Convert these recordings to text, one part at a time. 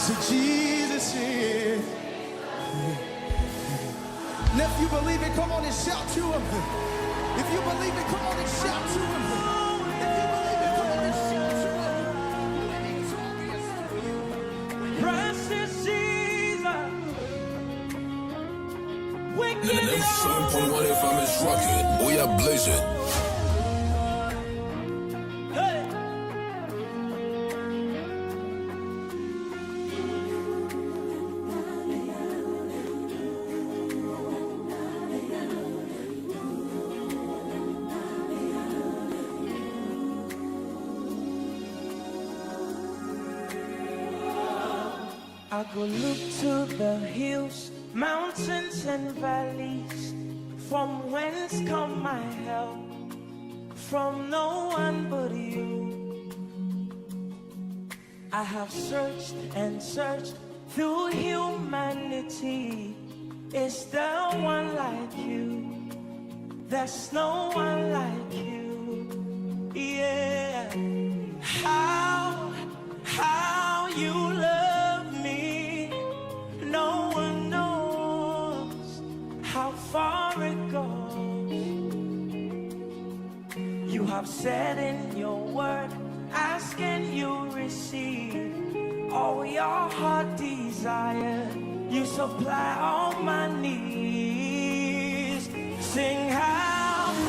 to Jesus is. And if you believe it, come on and shout to him. If you believe it, come on and shout to him. If you believe it, come on and shout to him. Precious Jesus. We give you all. 7.1 FM is rocking. We are blazing. I go look to the hills, mountains and valleys, from whence come my help? From no one but you. I have searched and searched through humanity. Is there one like you? There's no one like you. Yeah. How you love me, no one knows how far it goes. You have said in your word, ask and you receive all your heart desire. You supply all my needs. Sing how you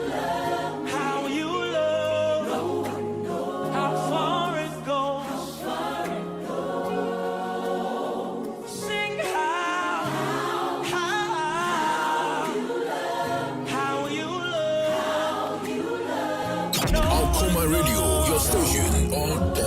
love, how you love, no one knows how far it goes. Sing how you love. Alcoma Radio, your station all day.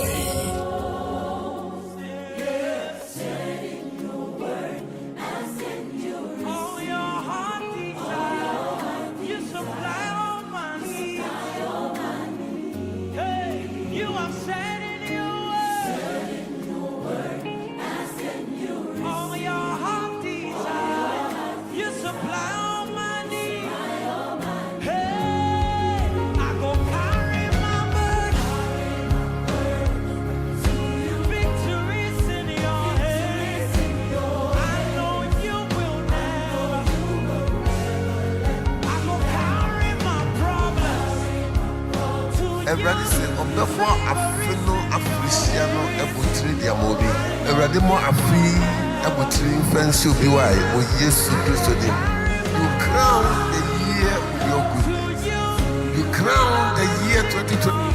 Everybody say, before Afino, Africiano, Ebutri, Diamobi. Everybody more Afri, Ebutri, Fancy, Biwai, or yes, Christo. You crown the year with your good. You crown the year 2020.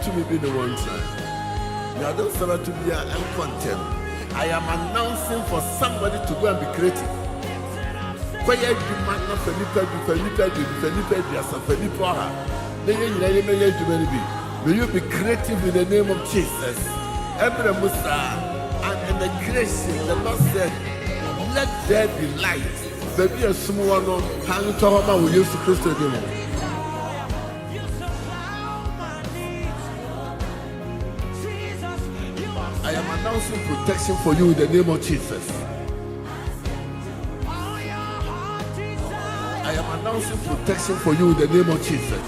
To me be the one time. You are not to be an content. I am announcing for somebody to go and be creative. Why you man not Felipe, may you be creative in the name of Jesus. Every Musa and in the creation, the Lord said, let there be light. Baby, a small one, hang to Homa with Jesus Christ. I am announcing protection for you in the name of Jesus. I am announcing protection for you in the name of Jesus.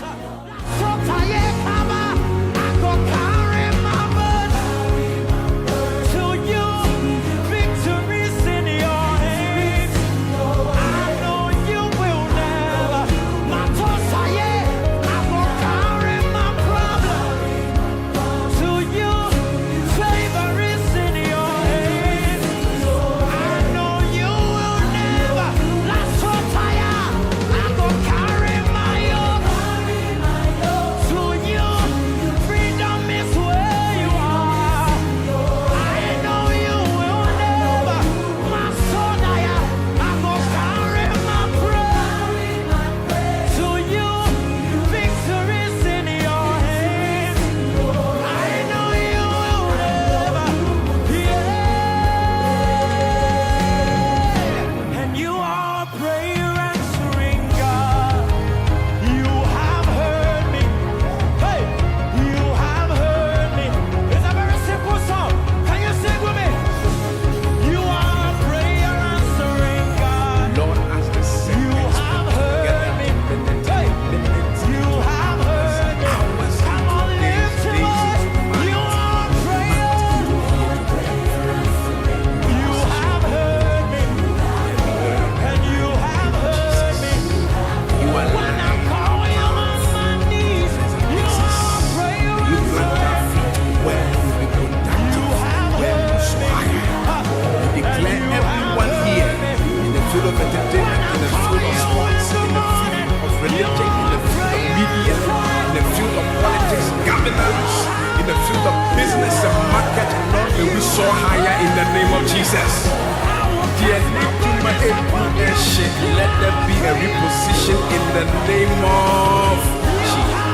To business and market, Lord, may we soar higher in the name of Jesus. Dear Nikuma Epueshe, let there be a reposition in the name of Jesus.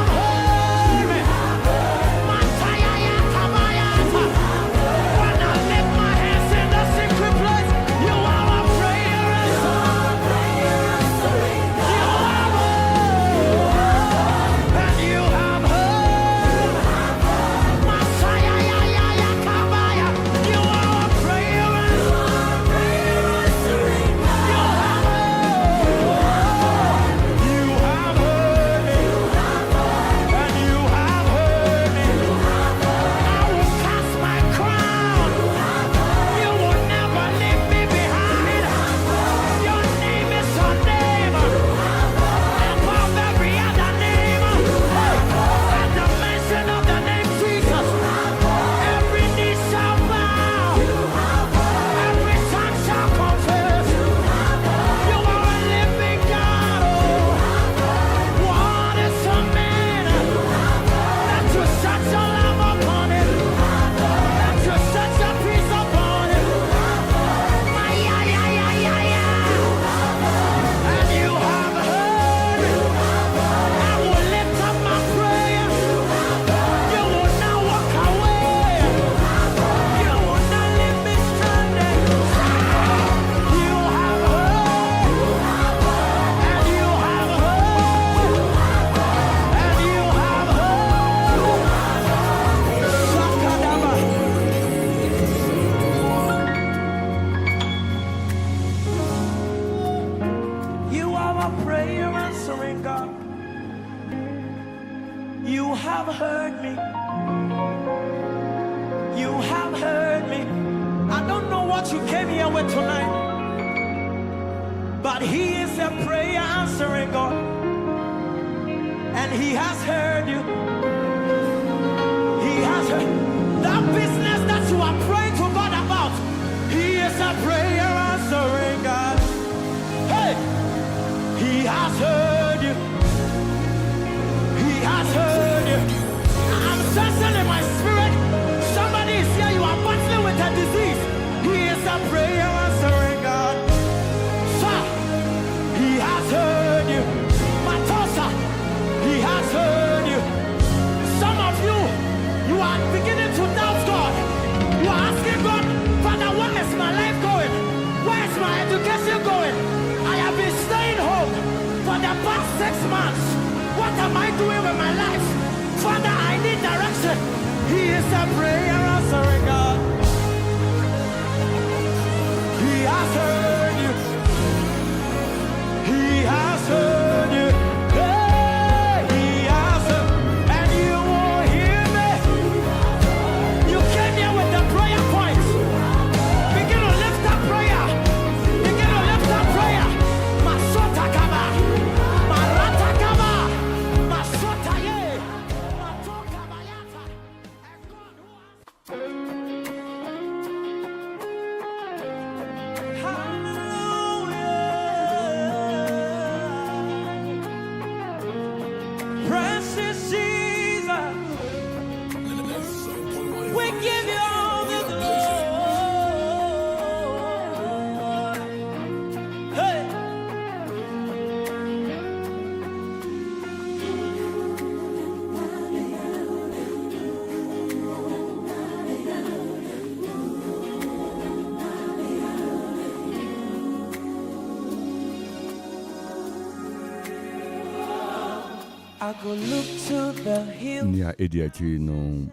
I go look to the hill. Nia ediachi no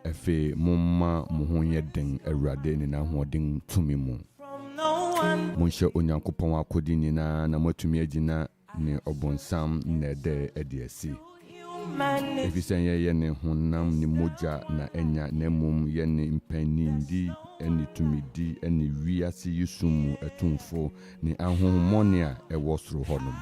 efe mumma muhonye den awurade ne na hoden tumi mu. Monhye onyankopon akodi nyina na matumi agina ne obonsam na ede ediasi. Efisen ye ne honam ni moja na enya na mum ye ne mpanindi eni tumidi eni wiase yusumu etumfo ni ahonhomone a ewo soro honum.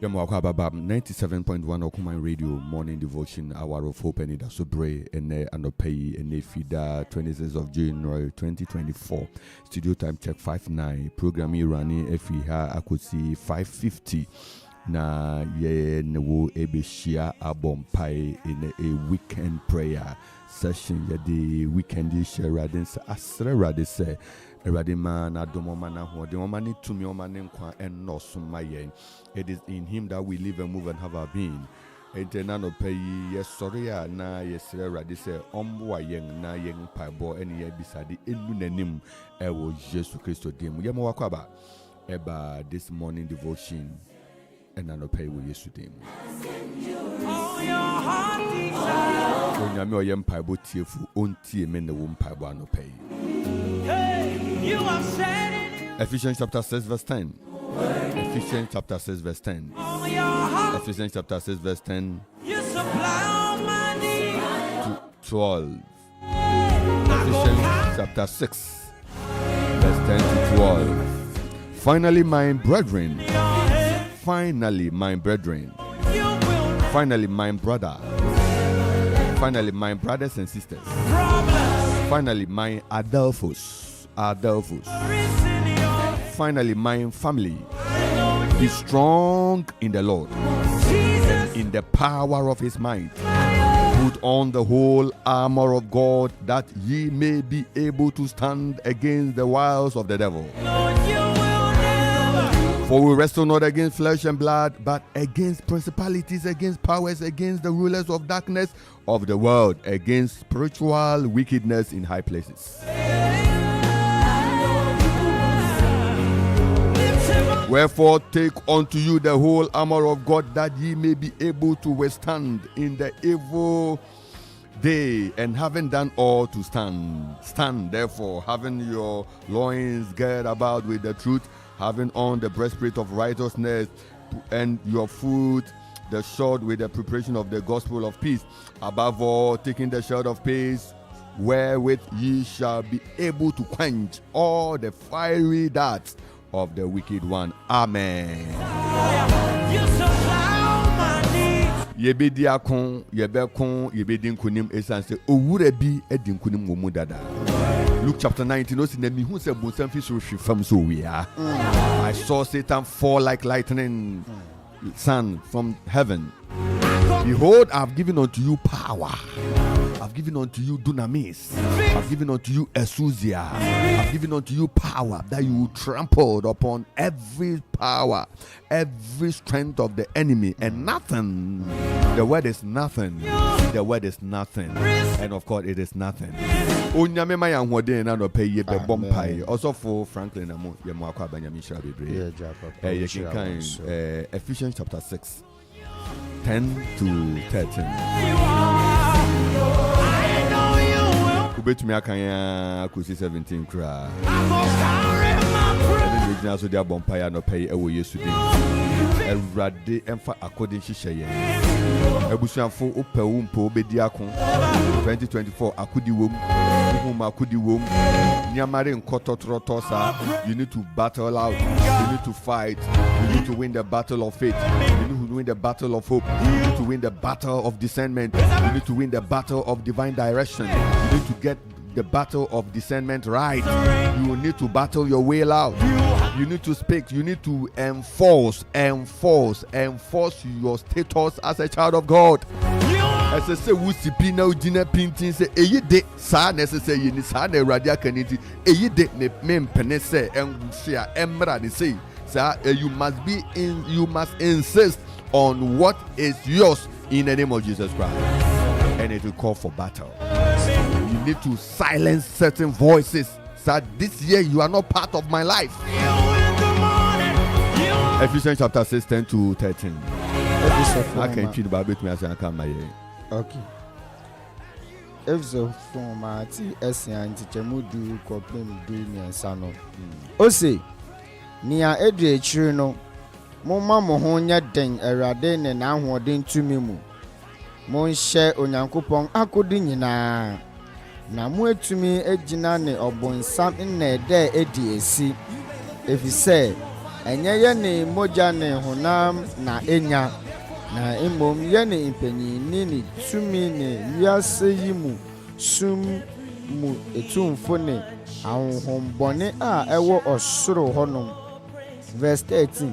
Akropong-Akuapem 97.1 Okuman Radio Morning Devotion Hour of Hope Anidaso Bere ene anopai ene fida 26th of January 2024 studio time check 59 program running efiha akosi 5:50 na ye ne wo ebeshia abompai in a weekend prayer session. Ye the weekend share radin sa asre radin se radima na domoma na ho de omani tumi omani nkwa enno soma yen. It is in him that we live and move and have our being. Eternal pay yes sorry na yesre radin se omwa yen na yen paibo eni ye bisade enu nanim ewo Jesus Christo dim. Ye mo wakwaba eba this morning devotion and I don't pay with yesterday. All your heart desire. When you are young, Pibo tearful, own tear men the womb Pibo no pay. Hey, you are said Ephesians chapter 6, verse 10. Ephesians chapter 6, verse 10. all your heart. Ephesians chapter 6, verse 10 You supply all my needs. to 12. Ephesians chapter 6, verse 10 to 12. Finally, my brethren. Finally, my brethren. Finally, my brother. Finally, my brothers and sisters. Finally, my Adelphos. Finally, my family. Be strong in the Lord and in the power of his might. Put on the whole armor of God that ye may be able to stand against the wiles of the devil. For we wrestle not against flesh and blood, but against principalities, against powers, against the rulers of darkness of the world, against spiritual wickedness in high places. Wherefore take unto you the whole armor of God, that ye may be able to withstand in the evil day, and having done all to stand. Stand therefore, having your loins girt about with the truth, having on the breastplate of righteousness, and your foot the sword with the preparation of the gospel of peace. Above all, taking the shield of peace, wherewith ye shall be able to quench all the fiery darts of the wicked one. Amen. You supply all my needs. Yebedi akon, yebekon, yebedi nkunim esanse owure bi edi nkunim womu dada. Luke chapter 19, I saw Satan fall like lightning, sun from heaven. Behold, I have given unto you power. I've given unto you dunamis. I've given unto you exousia. I've given unto you power, that you trampled upon every power, every strength of the enemy, and nothing. The word is nothing. The word is nothing. And of course, it is nothing. Also for Franklin, Ephesians chapter 6, 10 to 13. Ubetumi akanya kusi 17 kra. Ebe so dia bompaya no pay ewo Yesu din. Ewrade emfa according hihye yen. Ebusuafo opewu mpo obedi akon. 2024 akudi wom. Uhuma akudi wom. Nyamare nkototroto sa. You need to battle out. You need to fight. You need to win the battle of faith. You need to win the battle of hope. You need to win the battle of discernment. You need to win the battle of divine direction. You need to get the battle of discernment right. You need to battle your way out. You need to speak. You need to enforce your status as a child of God. As I say, we see now dinner painting say, "Eyi de sa necessary ni sa na radia kaniti. Eyi de ne mempene say and share emra ni say, sir, you must insist on what is yours in the name of Jesus Christ, and it will call for battle. You need to silence certain voices. Sir, this year you are not part of my life." Ephesians chapter 6, 10 to 13. I can treat the Bible to me as I come my year. Okay. Episode from my TS and Tichemudu Kopim Dunia Sano. Ose, Nia Edre Chirino, Moma Mohonia Den Eraden and Ahwadin to Mimu. Mon share Akopong-Akuapem na mwe to me ejinane obon sam in there edi if you say enye ne moja ne honam na enya na emom ye ne impenyi ni tumi ne wiase yimu sum mu etumfo ne ahonhombone a ewo osoro honom. Verse 13.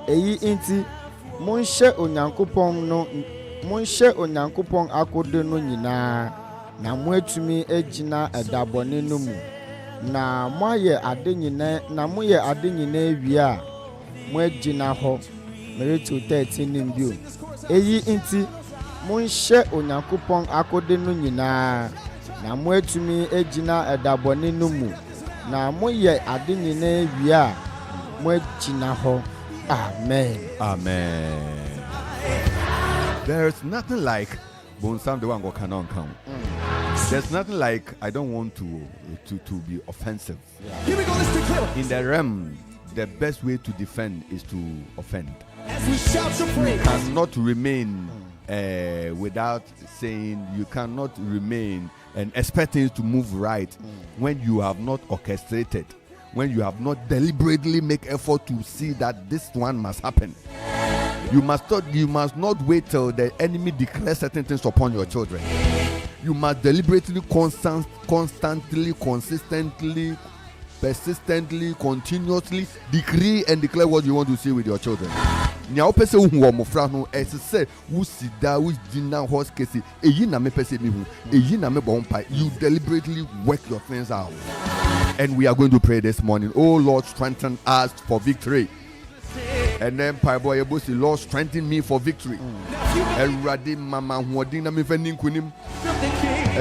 Eyi inti Monhye onyankopɔn akode no nyinaa na moatumi agina edabɔne no mu na moyɛ ade nyinaa wie a moagina hɔ Matthew 13 nimbio eyi nti monhye onyankopɔn akode no nyinaa na moatumi agina edabɔne no mu na moyɛ ade nyinaa wie a moagina hɔ. Amen. There's nothing like Bonsam the one go cannot count. There's nothing like I don't want to be offensive. Here we go, let's declare. In the realm, the best way to defend is to offend. As we shout your praise. You cannot remain without saying, you cannot remain and expect things to move right when you have not orchestrated, when you have not deliberately make effort to see that this one must happen. You must not wait till the enemy declares certain things upon your children. You must deliberately, constantly, consistently, persistently, continuously decree and declare what you want to see with your children. You deliberately work your things out. And we are going to pray this morning. Oh Lord, strengthen us for victory. And then Boy Lord, strengthen me for victory.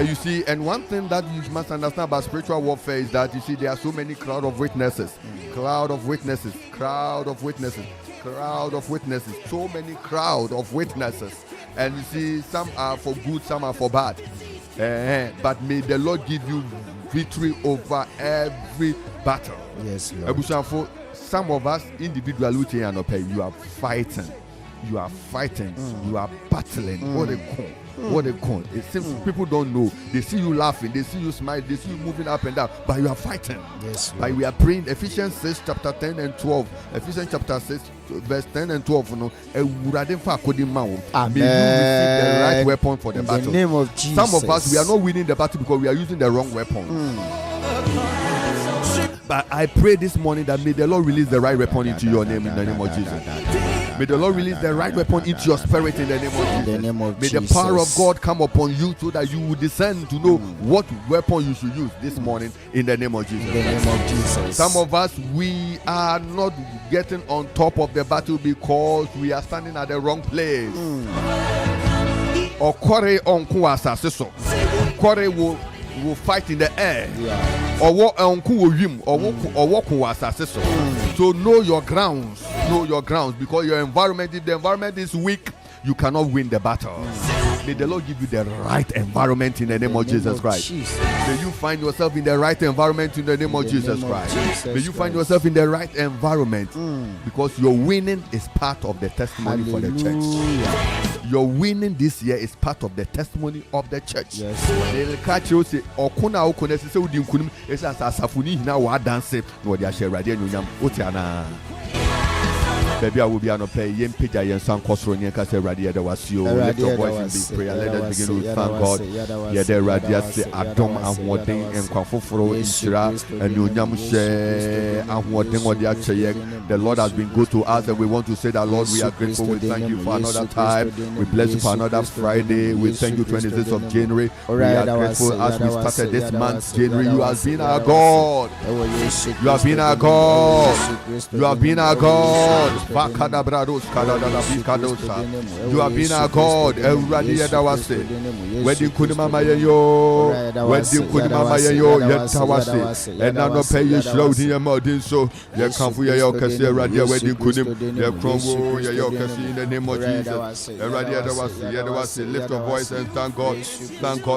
You see, and one thing that you must understand about spiritual warfare is that you see there are so many crowd of witnesses, so many crowd of witnesses, and you see some are for good, some are for bad. But may the Lord give you victory over every battle. Yes, Lord. Some of us individually, you are fighting, you are battling. What a con. It seems people don't know. They see you laughing, they see you smiling, they see you moving up and down, but you are fighting. Yes, Lord. But we are praying Ephesians 6 chapter 10 and 12. Ephesians chapter 6 verse 10 and 12. May you receive the right weapon for the battle. In the name of Jesus. Some of us, we are not winning the battle because we are using the wrong weapon. But I pray this morning that may the Lord release the right weapon into your name in the name of Jesus. May the Lord release the right weapon into your spirit in the name of Jesus. May the power of God come upon you so that you will discern to know what weapon you should use this morning in the name of Jesus. In the name of Jesus. Some of us, we are not getting on top of the battle because we are standing at the wrong place. Or Kore on Kuasaseso. Kore will fight in the air. Or walk on Kuwim or walk Kuasaseso. So know your grounds. Know your grounds, because your environment, if the environment is weak, you cannot win the battle. May the Lord give you the right environment in the name of Jesus Christ. May you find yourself in the right environment in the name of Jesus Christ. May you find yourself in the right environment, because your winning is part of the testimony for the church. Your winning this year is part of the testimony of the church. They'll catch you say, Okuna Okuna say Udim Kunim, it's as Safuni now what dance, no, they are sharing Utiana. Baby, I will be on a pay. Yen Pija Yen San Cosronian Casa Radia. There was you. Lift your voice in big prayer. Let us begin to thank God. Yede Radia say Adam and Wading and Kwafufro Isra and Yunyamushe and Wading Wadiache. The Lord has been good to us, and we want to say that, Lord, we are grateful. We thank you for another time. We bless you for another Friday. We thank you 26th of January. We are grateful as we started this month, January. You have been our God. You have been our God. You have been our God. You have been our God. Wedding Kunimama yo, wedding Kunimama yo, Yetawase, and now no pay you slow in modin so you come for your Cassia Radia wedding Kunim, your Crongo, your Cassia in the name of Jesus. And Radia was lift your voice and thank God,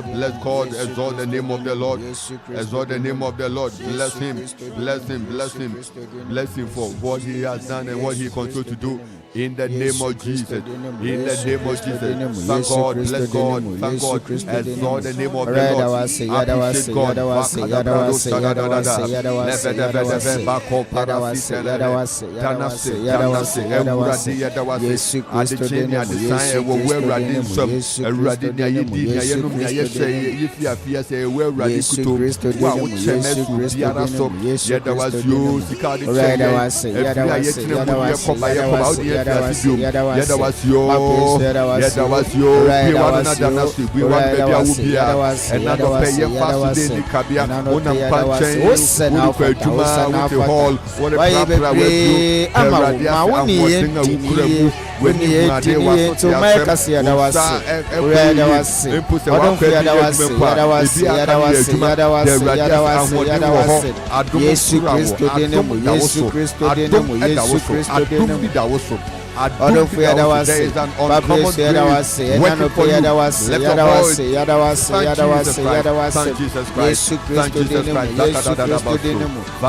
bless God, exalt the name of the Lord, exalt the name of the Lord, bless him for what he has done and what he continues to do. In the name of Jesus, in the name of Jesus, thank God, bless God, thank God, exalt the name of the Lord, appreciate God,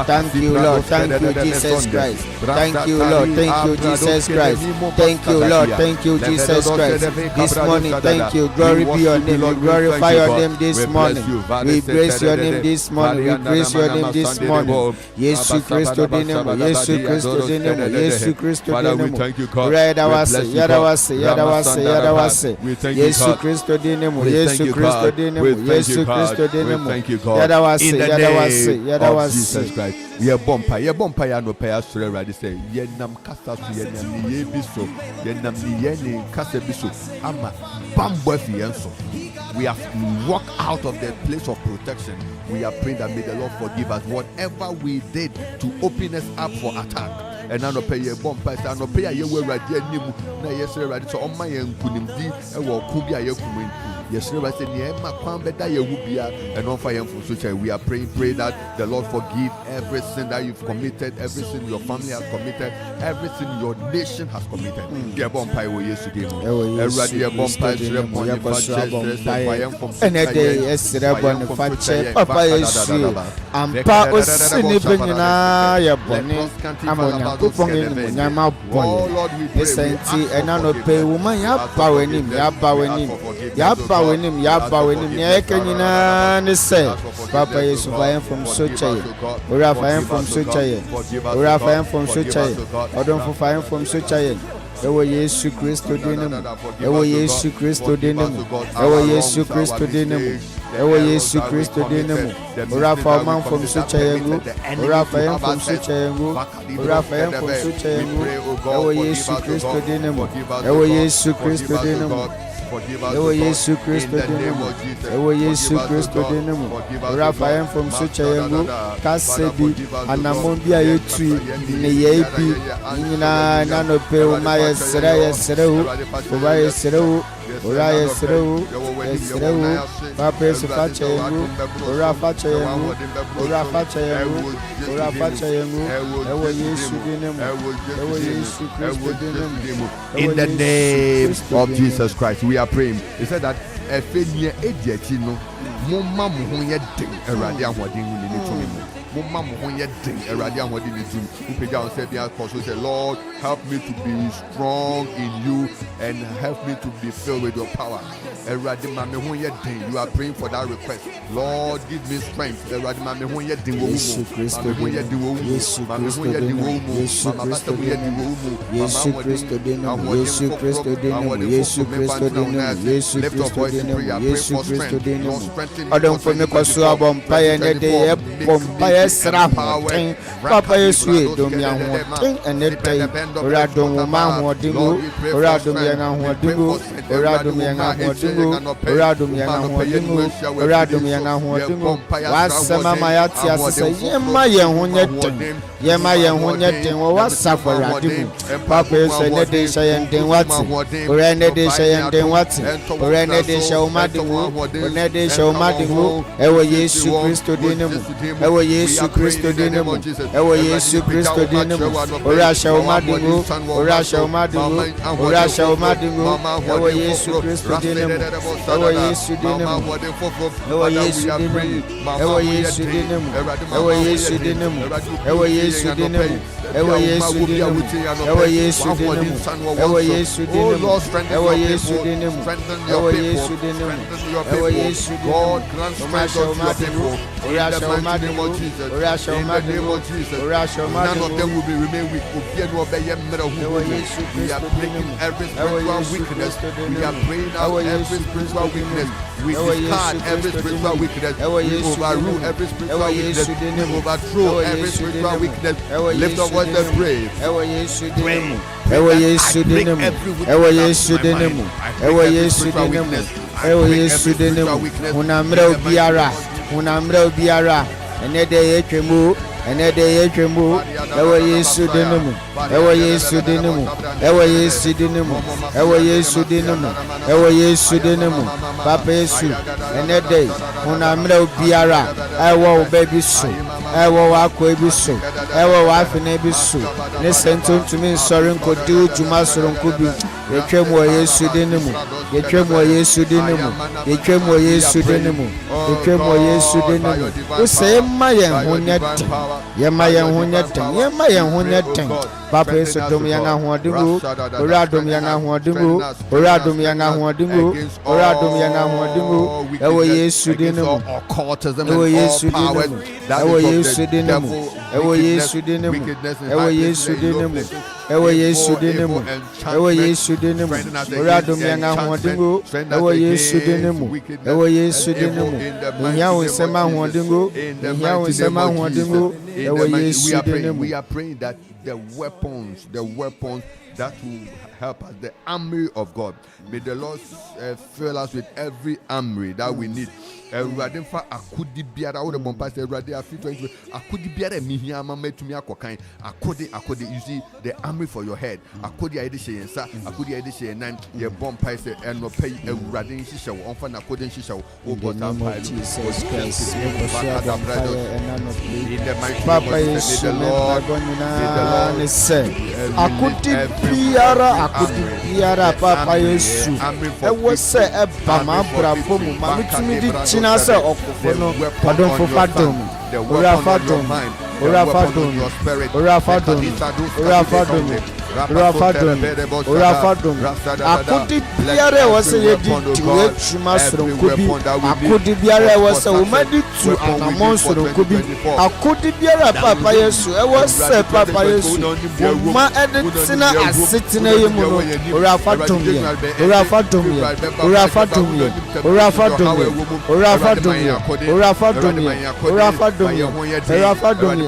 Thank you, Lord. Thank you, Jesus Christ. Thank you, Lord. Thank you, Jesus Christ. Thank you, Lord. Thank you, Jesus Christ. This morning, thank you. Glory be your name. We glorify your name this morning. We praise your name this morning. We praise your name this morning. Yesu Christo dinemo. Yesu Christo dinemo. Yesu Christo dinemo. Yadawase. Yesu Christo dinemo. Yesu Christo dinemo. Yesu Christo dinemo. Yadawase. Jesus Christ. Ye bompa ya no pa asore ready say ye nam kasa so ye nam ni ye bi so ye nam ni ye ni kasa bi so ama bambo fi enso. We have walked out of the place of protection. We are praying that may the Lord forgive us whatever we did to open us up for attack. And I no pay ye bompa say no pay ye we ready anim na ye say ready so on my nkunimdi e wo ku bi aye kumin. Yes, we are praying, pray that the Lord forgive every sin that you've committed, every sin your family has committed, every sin your nation has committed. Yaba wenim ya kenyina ne se papa yesu fayen from sochaye ora fayen from sochaye odon fo fayen from sochaye ewo yesu kristo dinemu ewo yesu kristo dinemu ora fa man from sochaye ora fayen from sochaye ewo yesu kristo dinemu ewo yesu kristo dinemu ewo Yesu Kristo dinemu Rafael from Suchayengu Kasebi Anamondi ayetu ne yebi nyina na no pe o ma yeserewu Papa Yesu fachayengu ora fachayengu ewo Yesu dinemu ewo Yesu Kristo dinemu. In the name of Jesus Christ we are praying. He said that efenia ediati no mumma mo ho ye den awurade ahoden hu ni tumi mo mumma mo ho ye den awurade ahoden ni tumi upeja on say bia cause say Lord help me to be strong in you and help me to be filled with your power. Awurade ma me ho ye den. You are praying for that request. Lord give me strength. Awurade ma me ho ye den wo Yesu Kristo dinemu Yesu Kristo dinemu Odon for me kwaso abompaye ne de ye bompaye sra ho Papa Yesu dom ya ho ten ene tai ora dom ma ho dingo ora dom ya na ho dingo wasama ma ya ti asese yema ye ho nye den wo wasafo radimu Papa Yesu ne de sha ye den wati ora ne de sha ye den wati ora ne de sha umadimu ne de sha umadimu ewo Yesu Kristo dinemu ewo Yesu Kristo dinemu ora sha umadimu ewo Yesu Kristo dinemu ewo Yesu Jesus. Ora show In the madu. name of Jesus. Ora show None madu. of them will be remain weak. We are breaking every spiritual weakness. We are praying out every spiritual weakness. We discard every spiritual weakness. We overrule every spiritual weakness. We overthrow every spiritual weakness. Lift up what they pray. Pray. Ewo Yesu dinemu. Ewo Yesu dinemu. Ewo Yesu dinemu. Ewo Yesu dinemu. Unamre obiara. Unamre obiara. Enede yetwemu. Enede yetwemu. Ewo Yesu dinemu. Ewo Yesu dinemu. Ewo Yesu dinemu. Ewo Yesu dinemu. Ewo Yesu dinemu. Papa Yesu. Enede unamre obiara. Ewo baby so. Ewo wako ebiso. Ewo wafine ebiso. Ne sentum tumi nsori nkodi ojuma soro nkobi. Yetwem wo Yesu dinemu. Yetwem wo Yesu dinemu. Yetwem wo Yesu dinemu. Yetwem wo Yesu dinemu. Use ma yen honyete. Yema yen honyete. Yema yen honyete. Papa Yesu dom yang ahodengo. Ora dom yang ahodengo. Ora dom yang ahodengo. Ora dom yang ahodengo. Ewo Yesu dinemu. Ewo Yesu dinemu. Ewo Yesu dinemu. Ewo Yesu dinemu. Ewo Yesu dinemu. Ewo Yesu dinemu. Ewo Yesu dinemu. Ora dom yang ahodengo. Ewo Yesu dinemu. Ewo Yesu dinemu. Nya wo sema ahodengo. Nya wo sema ahodengo. Ewo Yesu dinemu. We are praying that the weapons that will help us, the army of God. May the Lord fill us with every army that we need. Radin fa akudi biara wo de bompa say radin afi 20 akudi biara mihia ma metumi akokan akudi you see the army for your head akudi ayede hye yensa akudi ayede hye nan ye bompa say eno pay radin hye wo onfa na akudi hye wo bota pa Jesus Christ Papa Yesu ne say akudi biara Papa Yesu e wo say e ba ma brafo mu ma metumi di Nasa Akuffo no padon for fadom. Ora fadom. Ora fadom. Ora fadom. Ora fadom. Ora fadom. Ora fadom. Akudi biara wase yedi tiwe chuma soronkobi. Akudi biara wase umadi tu anamon soronkobi. Akudi biara Papa Yesu e wase Papa Yesu. Ma editina asitina yemu no. Ora fadom ye. Ora fadom ye. Ora fadom ye. Ora fadom ye. Ora fadom ye. Ora fadom ye. Ora fadom ye. Ora fadom ye.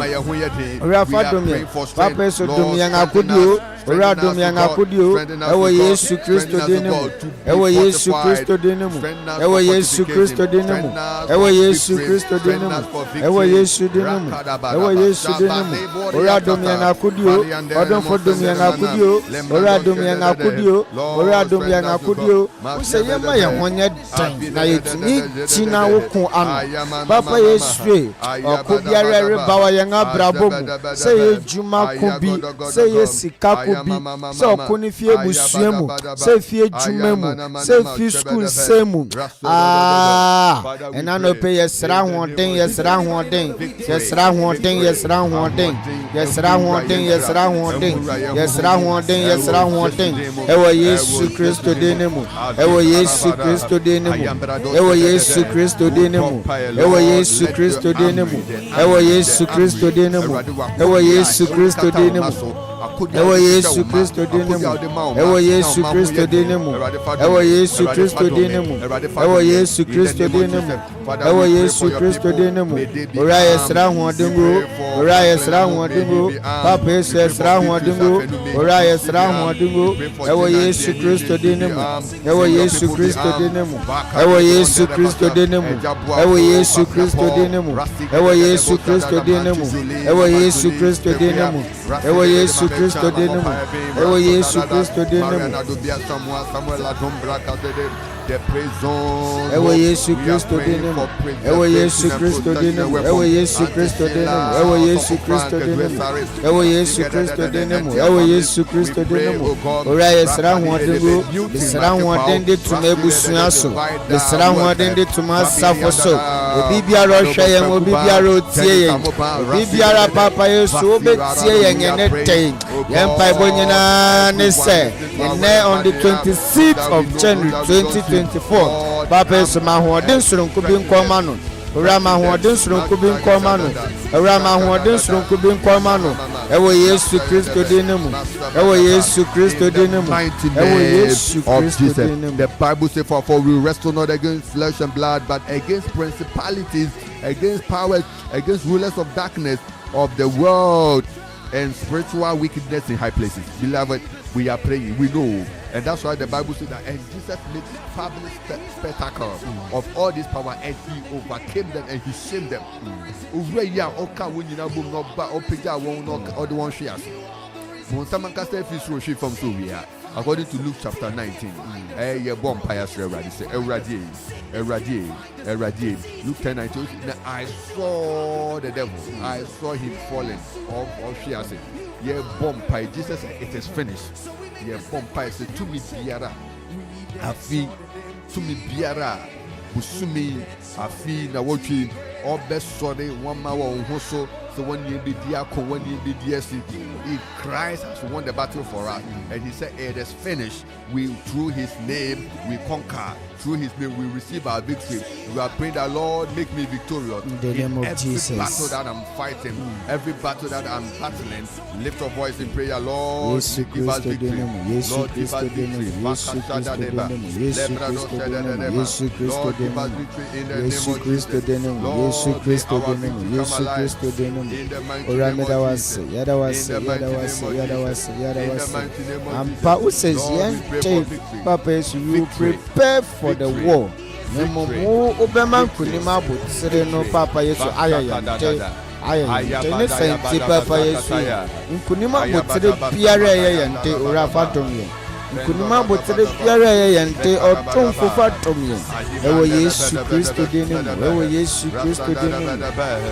Ora fadom ye. Papa Yesu dum yang akudi Ora dom yang akudio. Ewo Yesu Kristo dinemu. Ewo Yesu Kristo dinemu. Ewo Yesu Kristo dinemu. Ewo Yesu Kristo dinemu. Ewo Yesu dinemu. Ewo Yesu dinemu. Ora dom yang akudio. Odom fo dom yang akudio. Ora dom yang akudio. Ora dom yang akudio. Use yema ye honye dan na yetini tina woko ano. Papa Yesu okubiara rebawa yang abrabom. Se ye juma kubi. Se ye sika so kuni fie busuemu se fie jumemu se fie school semu enano pe yesra hoden yesra hoden yesra hoden yesra hoden yesra hoden yesra hoden yesra hoden yesra hoden ewo Yesu Kristo dinemu ewo Yesu Kristo dinemu ewo Yesu Kristo dinemu ewo Yesu Kristo dinemu ewo Yesu Kristo dinemu ewo Yesu Kristo dinemu ewo Yesu Kristo dinemu ewo Yesu Kristo dinemu ewo Yesu Kristo dinemu ewo Yesu Kristo dinemu ewo Yesu Kristo dinemu ora yesra hodengo ora yesra hodengo Papa Yesu yesra hodengo ora yesra hodengo ewo Yesu Kristo dinemu ewo Yesu Kristo dinemu ewo Yesu Kristo dinemu ewo Yesu Kristo dinemu ewo Yesu Kristo dinemu ewo Yesu Kristo dinemu ewo Yesu Kristo dinemu ewo Yesu Kristo dinemu ewo Yesu Kristo dinemu ewo Yesu Kristo dinemu ewo Yesu Kristo dinemu ewo Yesu Kristo dinemu ewo Yesu Kristo dinemu ewo Yesu Kristo dinemu ora yesra hodengo yesra hoden de tuma busua so yesra hoden de tuma safo so obi biara hwe yen obi biara otie yen obi biara Papa Yesu obetie yen ene ten yen paibo nyina ne se on the 26th of January 2024 Papa Yesu ma hoden soronko bi nkoma no Urama hoden sonko bi nkoma no. Urama hoden sonko bi nkoma no. Ewo Yesu Kristo dinemu. Ewo Yesu Kristo dinemu. Ewo Yesu Kristo dinemu. The Bible says, for we wrestle not against flesh and blood, but against principalities, against powers, against rulers of darkness of the world, and spiritual wickedness in high places. Beloved, we are praying, we know, and that's why the Bible says that, and Jesus makes fabulous spectacle of all this power, and he overcame them and he shamed them. According to Luke chapter 19, Luke 10:19, I saw the devil, I saw him falling off Shiase. Yeah, bomb pie, Jesus said, it is finished. Yeah, bomb pie said, to me, Biara, Afi, to me, Biara, Busumi, Afi, Nawochi, all best sorry, 1 hour on Hoso. So when you be diakon, when you be DSCP, Christ has won the battle for us. And he said, it is finished. Through his name, we conquer. Through his name, we receive our victory. We are praying that, Lord, make me victorious. In the name of Jesus. Every battle that I'm fighting, every battle that I'm battling, lift your voice in prayer, Lord, give us victory. Lord, give us victory. Lord, give us victory in the name of Jesus. Lord, may our victory come alive. In the mighty name of Jesus. In the mighty name of Jesus. Lord, we pray for victory. Papa, you prepare for the war. Nemo obema kunima botsere no Papa Yesu ayayante ayayante senti Papa Yesu nkunima botsere biara yayante ora fatomye nkunima botsere biara yayante otonfo fatomye ewo Yesu Kristo dinemu ewo Yesu Kristo dinemu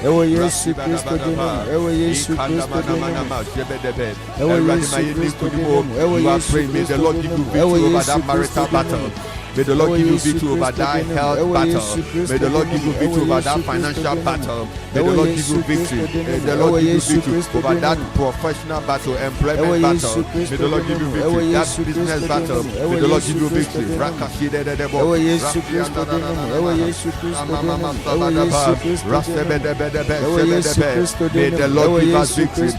ewo Yesu Kristo dinemu ewo Yesu Kristo dinemu ewo Yesu Kristo dinemu ewo Yesu Kristo dinemu ewo Yesu Kristo dinemu. May the Lord give you victory over that health battle. May the Lord give you victory over that financial battle. May the Lord give you victory. May the Lord give you victory over that professional battle, employment battle. May the Lord give you victory. That business battle. May the Lord give you victory. May the Lord give us victory.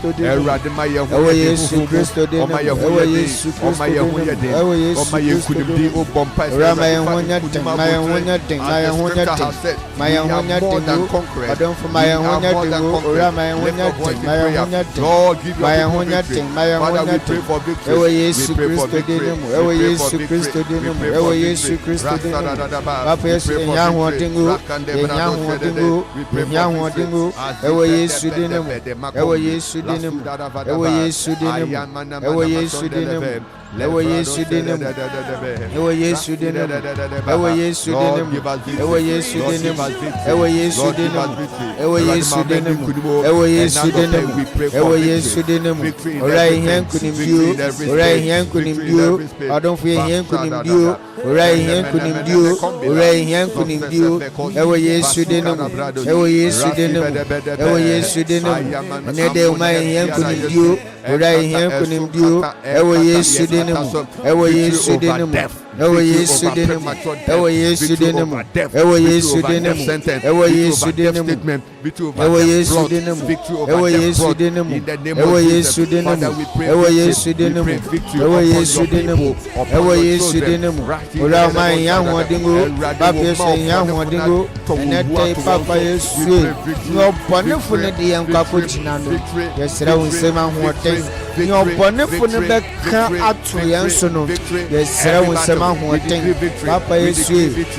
Ramayan Honyating, Mayan Honyating, Mayan Honyating, Mayan Honyating, I don't for Mayan Honyating, Ramayan Honyating, Mayan Honyating, Mayan Honyating, Mayan Honyating, Ewa Yesu Christo dinemu, Ewa Yesu Christo dinemu, Ewa Yesu Christo dinemu, Papa Yesu Enyahu Odingu, Enyahu Odingu, Enyahu Odingu, Ewa Yesu dinemu, Ewa Yesu dinemu, Ewa Yesu dinemu, Ewa Yesu dinemu, Ewa Yesu dinemu, Ewa Yesu dinemu, Ewa Yesu dinemu, Ewa Yesu dinemu, Ewa Yesu dinemu, Ewa Yesu dinemu, Ewa Yesu dinemu, Ewa Yesu dinemu. Orai hen kunimdio, orai hen kunimdio, adon fu hen kunimdio, orai hen kunimdio, orai hen kunimdio. Ewa Yesu dinemu, Ewa Yesu dinemu, Ewa Yesu dinemu. Nede umai hen kunimdio, orai hen kunimdio, Ewa Yesu dinemu, Ewa Yesu dinemu. Ewa Yesu dinemu, Ewa Yesu dinemu, Ewa Yesu dinemu, Ewa Yesu dinemu, Ewa Yesu dinemu, Ewa Yesu dinemu, Ewa Yesu dinemu, Ewa Yesu dinemu, Ewa Yesu dinemu, Ewa Yesu dinemu. Ora ma yahu odingo, Papa Yesu yahu odingo, enete Papa Yesu. No ponefo ne de yankwa gyina no. Yesra wonsema hoten. No ponefo ne be kan atu yanso no. Yesra wonsema hoten. Papa Yesu,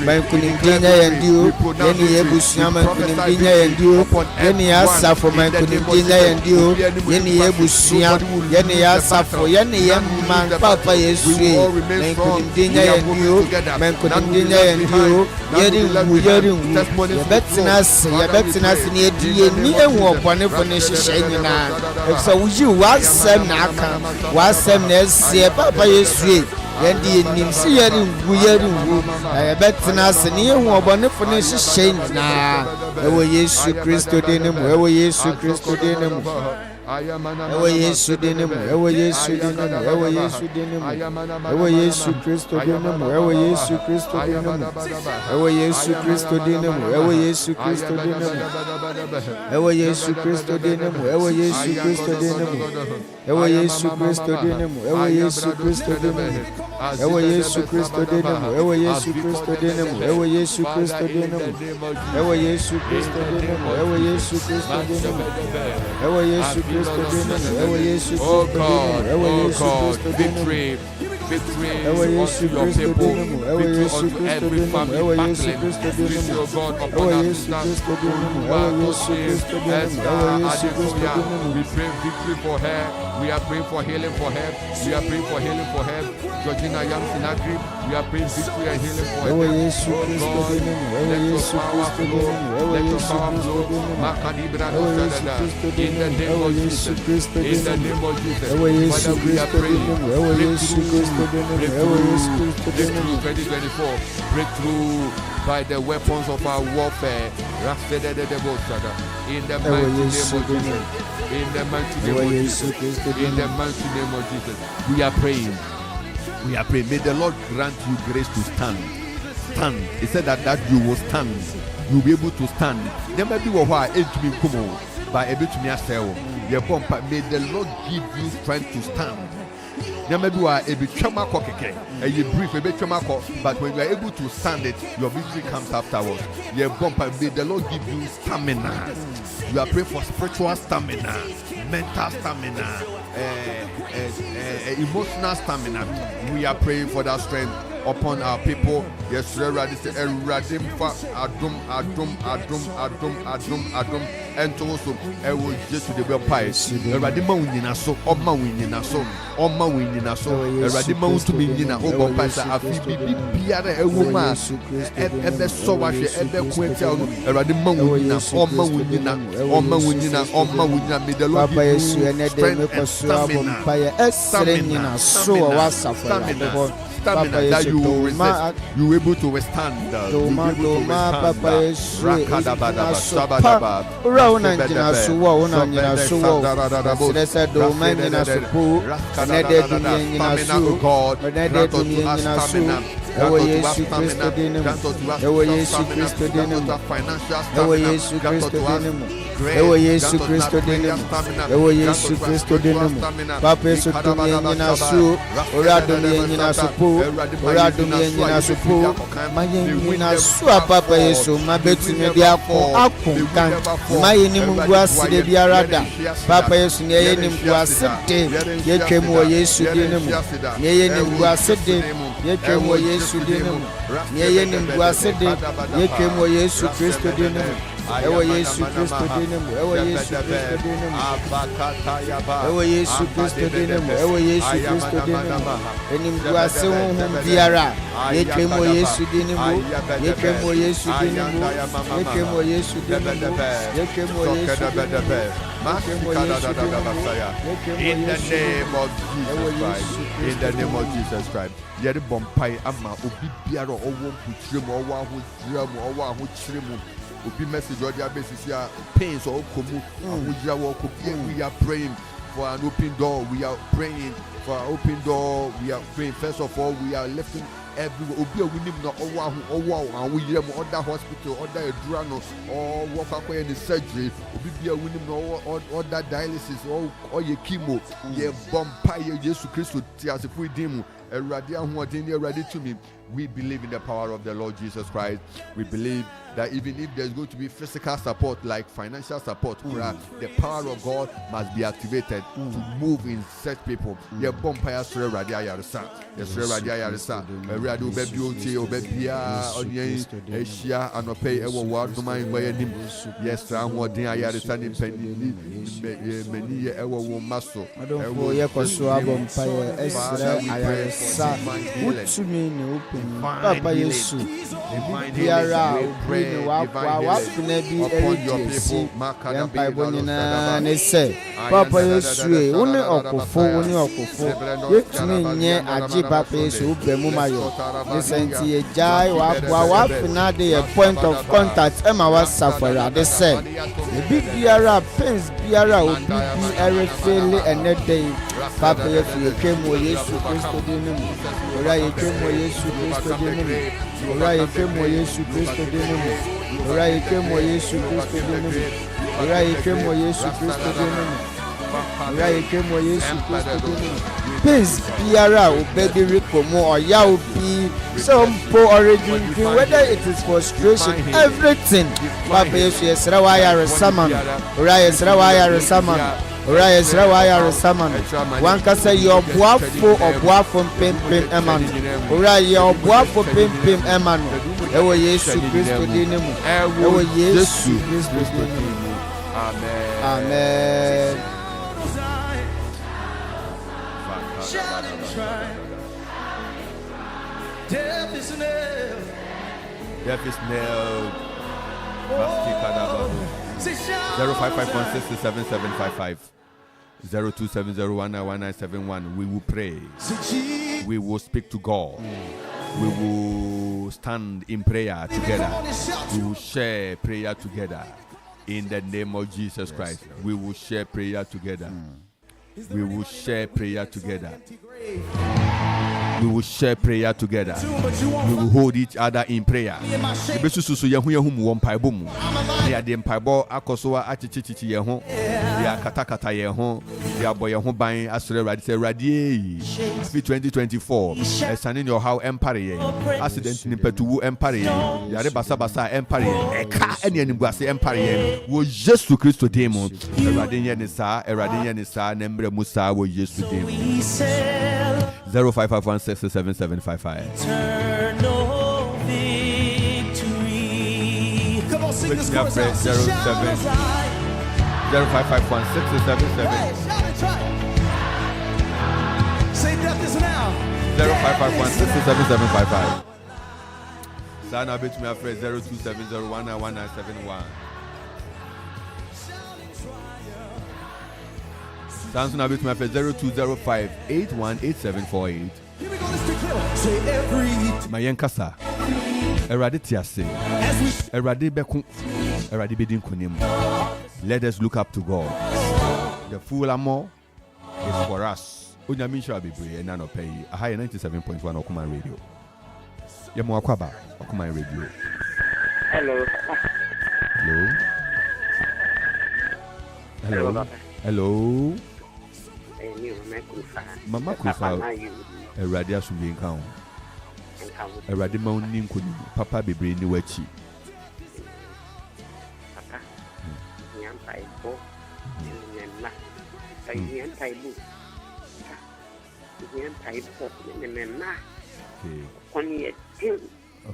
mankunimdinya yandio, yeni yebusunya mankunimdinya yandio, yeni asafo mankunimdinya yandio, yeni yebusunya, yeni asafo, yeni yemman Papa Yesu, mankunimdinya yandio, mankunimdinya yandio, yeri yebetinas ni ediye ni enwo opone fone hihye nyina. Ekso wuji wasem na aka, wasem na esie Papa Yesu. Yendi nimsi yeri ngu yebetinas ni enwo opone fone hihye nyina. Ewo Yesu Kristo dinemu, Ewo Yesu Kristo dinemu. Ewo Yesu dinemu, ewo Yesu dinemu, ewo Yesu dinemu, ewo Yesu Kristo dinemu, ewo Yesu Kristo dinemu, ewo Yesu Kristo dinemu, ewo Yesu Kristo dinemu, ewo Yesu Kristo dinemu, ewo Yesu Kristo dinemu, ewo Yesu Kristo dinemu, ewo Yesu Kristo dinemu, ewo Yesu Kristo dinemu, ewo Yesu Kristo dinemu, ewo Yesu Kristo dinemu, ewo Yesu Kristo dinemu, ewo Yesu Kristo dinemu, ewo Yesu Kristo dinemu, ewo Yesu Oh Kristo God, dinemu, ewo oh Yesu God, Kristo dinemu. victory, victory Ewo Yesu unto your Kristo people, dinemu, ewo victory Yesu unto Kristo every dinemu, family ewo Yesu battling, Kristo victory, dinemu, oh God, ewo upon our Yesu sisters, Kristo dinemu, ewo Yesu Kristo dinemu, ewo Yesu Kristo dinemu. we pray victory for her, we are praying for healing for her, we are praying for healing for her, Georgina Yamsinagri, we are praying victory and healing for Ewo her, Yesu oh Kristo God, dinemu, ewo let your Yesu power Kristo flow, dinemu, ewo let your Yesu power Kristo flow, dinemu, Makadibra ewo Yesu Sadada, Kristo in the dinemu, name ewo of Yesu Jesus, Kristo in the dinemu, name of Jesus, ewo Yesu Father, we are Kristo praying, dinemu, ewo Yesu Kristo dinemu, ewo Yesu Kristo dinemu. breakthrough 2024, breakthrough by the weapons of our warfare, in the mighty name of Jesus, in the mighty name Ewo of Yesu Jesus, Kristo in the dinemu. mighty name of Jesus, we are praying. We are praying. May the Lord grant you grace to stand. Stand. He said that you will stand. You will be able to stand. There may be a while me come by a bit to me as well. May the Lord give you strength to stand. There may be a bit chama kokeke. You brief a bit chama, but when you are able to stand it, your victory comes afterwards. May the Lord give you stamina. You are praying for spiritual stamina, mental stamina, emotional stamina. We are praying for that strength upon our people. Yes, Radim fa adum and also I will just to the baptize. Radima winina so Oma winina so Radima to be nina over pasa afibi biara a woman ebe so washe ebe kwenta Radima winina Oma winina may the Lord give you strength and stamina that you will resist, you will be able to withstand. Ewo Yesu Kristo dinemu, ewo Yesu Kristo dinemu, ewo Yesu Kristo dinemu, ewo Yesu Kristo dinemu, ewo Yesu Kristo dinemu. Papa Yesu tumi nyina so, ora dumi nyina so po, ora dumi nyina so po. Maye nyina so Papa Yesu, mabetumi dia akonkan. Maye ni mungu aside biara da. Papa Yesu ne ye ni mungu aside, ye twemu wo Yesu dinemu. Ne ye ni mungu aside, ye twemu wo Yesu dinemu. Ye ni mungu aside, ye twemu wo Yesu Kristo dinemu. Ewo Yesu Kristo dinemu, ewo Yesu Kristo dinemu, ewo Yesu Kristo dinemu, ewo Yesu Kristo dinemu. Enim guase honhom biara, yetwemo Yesu dinemu, yetwemo Yesu dinemu, yetwemo Yesu dinemu, yetwemo Yesu dinemu. In the name of Jesus Christ, in the name of Jesus Christ. Yeri bompai ama obi biara owo mputire mu owo ahojira mu owo ahokyire mu obi message or their basis here pains or komu ahojira wo kobi. We are praying for an open door. We are praying for an open door. We are praying first of all. We are lifting everywhere. Obi a winim na owo ahojira mu other hospital, other edurano or work akwa in surgery. Obi bia winim na other dialysis or ye chemo. Ye bompai Jesus Christ ti asifu dimu. We believe in the power of the Lord Jesus Christ. We believe that even if there's going to be physical support, like financial support, the power of God must be activated to move in such people. Utumi ni open Papa Yesu. Biara we wa funa bi eriti yan Bible nyina ne se Papa Yesu woni okofo yetumi nye agi Papa Yesu ubemu mayo ne senti ye jai wa funa de point of contact ema wa safara de se bi biara pens biara obi bi erefele enede Papa Yesu yekemo Yesu Kristo dinu ora yekemo Yesu Kristo dinu ora yekemo Yesu Kristo dinu ora yekemo Yesu Kristo dinu ora yekemo Yesu Kristo dinu ora yekemo Yesu Kristo dinu pens biara obedi rikomo oya obi sompo origin whether it is frustration everything Papa Yesu yesra wa ya resaman ora yesra wa ya resaman ora yesra wa ya resaman wanka say your obuafo pempem emanu ora your obuafo pempem emanu ewo Yesu Kristo dinu mu ewo Yesu Kristo dinu mu amen amen. Death is nailed. Death is nailed. 0551677755 0270191971. We will pray. We will speak to God. We will stand in prayer together. We will share prayer together. In the name of Jesus Christ, we will share prayer together. We will share prayer together. We will share prayer together. We will hold each other in prayer. Besusu yehu yehu mu wompaibo mu. Ya de mpaibo akosoa achichichi yehu. Ya katakata yehu. Ya boy yehu ban asore radi se radi. 2024. Esanin your how empire. Accident ni petuwu empire. Ya re basa basa empire. Eka eni eniguase empire. Wo Yesu Kristo demo. Erade ye ni sa nembre musa wo Yesu demo. 0551677755. Eternal victory. Come on, sing this chorus out. 07 05516777. Say death is now. 0551677755. Sana bit me afraid 0270191971. Samson a bit my 0205818748. Say every Mayenkasa. Erade tiase. Erade beku. Erade bedin kunim. Let us look up to God. The full amor is for us. Unyami shall be brave and no pay. A higher 97.1 Okuma Radio. Yamo Akwaba Okuma Radio. Hello. Hello. Hello. Mama Kufa, a radio should be in count. A radical name could Papa be bringing the wachi.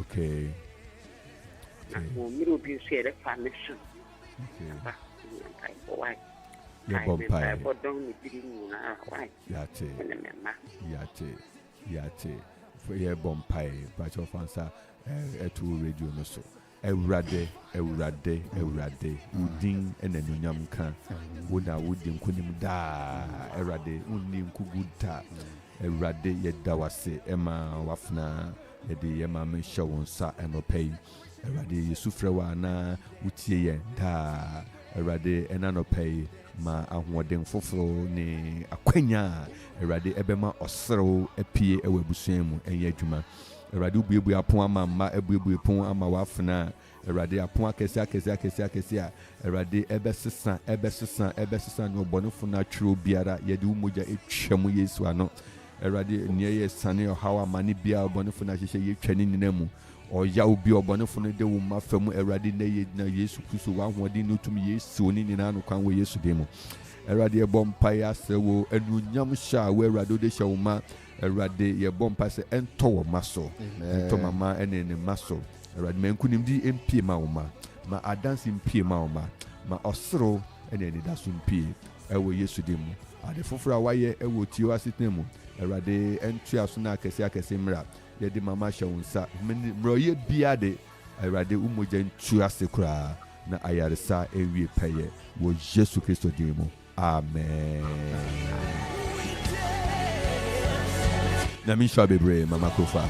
Okay. Yate. For your bompire, but your fansa, a two radio no so. Erade, Udin and a Nunyam can. Wuna Woodim Kunim da, Erade, Undim Kuguta, Erade Yedawase, Emma Wafna, Edi Emma Mishawon Sa and Opay, Erade Sufrewana, Utie da, Erade Enanopay. Ma ahwoden foforo ne akwanya erade ebema osero apie ewebusuan mu enye adwuma erade ubuebu apon ama ma ebuebu pon ama wafna erade apon akese a erade ebesesa ne obonefo na twiro biara yede umoja etwam Yesu ano erade niye sane hawa mane bia obonefo na hyehyɛ yetwane ninamu oya obi obonefo no de wo mafam erade na ye na Yesu Kristo wa hoɔden no tumi Yesu oni nina no kwan wo Yesu demo erade ye bompa ya sewo anunyam sha wo erade de hye wo ma erade ye bompa se ento wo maso ento mama ene ne maso erade mankunim di empie ma wo ma adansi empie ma wo ma osoro ene ne daso empie ewo Yesu demo ade foforo wa ye ewo tio asetemu erade entua so na akese mra yɛde mama hyɛ wo nsa mmerɛyɛ bia de awurade wo mogya ntu ase koraa na ayaresa ɛwie pɛyɛ wɔ yesu kristo din mu amen na menhyɛ bebree mama kofa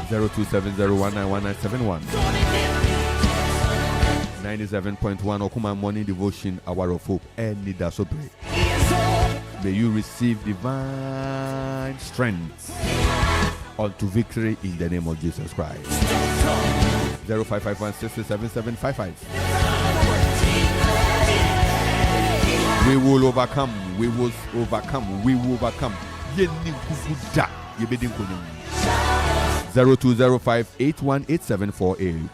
0270191971 97.1 Okuma Morning Devotion Hour of Hope Anidaso Bere. May you receive divine strength unto victory in the name of Jesus Christ. 0551677755. We will overcome. We will overcome. We will overcome. 0205818748.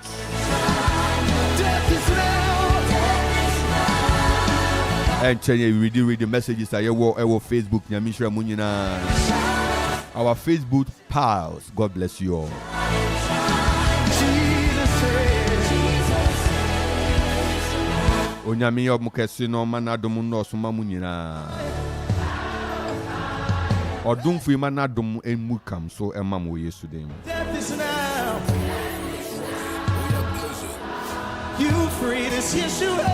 And Chenya, read the messages that you will Facebook. Nyamishra Munina. Our Facebook pals. God bless you all. Onyami of Mukesino Manadum no Sumamunina. Or Dum Fumanadum and Mukam, so Emamu yesterday. You free this Yeshua,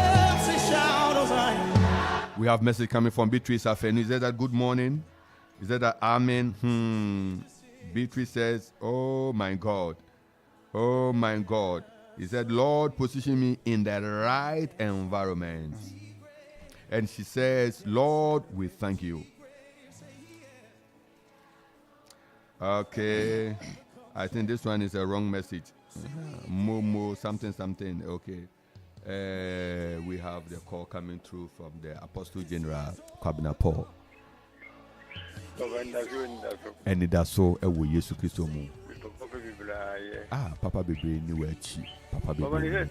say shout of Zion. We have message coming from Beatrice Afenu. Is that good morning? Is that amen? Beatrice says, oh my God. Oh my God. He said, Lord, position me in the right environment. And she says, Lord, we thank you. Okay. I think this one is a wrong message. Momo, something. Okay. We have the call coming through from the Apostle General Kwabena Paul. Anidaso ewo Yesu Kristo mu. Papa Bebe ni wechi. Papa Bebe.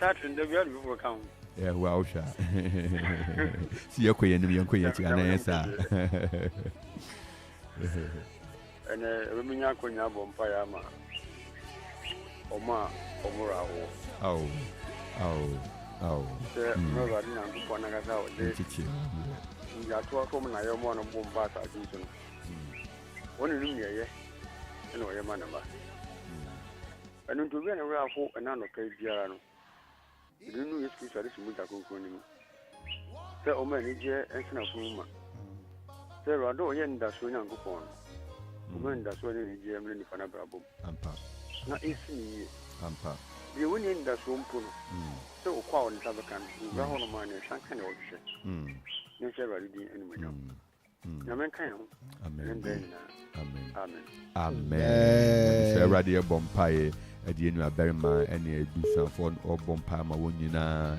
Yeah, wow, sha. See you koye ni yankoye ti anayesa. Reminya konya bompa ya ma. Oma omura wo. Oh. No, I didn't go on a gazelle. You are 12 from my own one of bomba season. One in India, and no, your man. And to be a raffle and none of Piano. You don't know your speech at this Mutaku. The Oman is here and Sina Fuma. There are no end that's when I go on. Woman that's when in Germany for a brabo. Not easy. The winning that's one pull. So, quite in Tabakan, you go on a man and some kind of shit. Never ready anyway. Amen. Radio Bompire, a dear Barima, and a Dusan for or Bompire, my one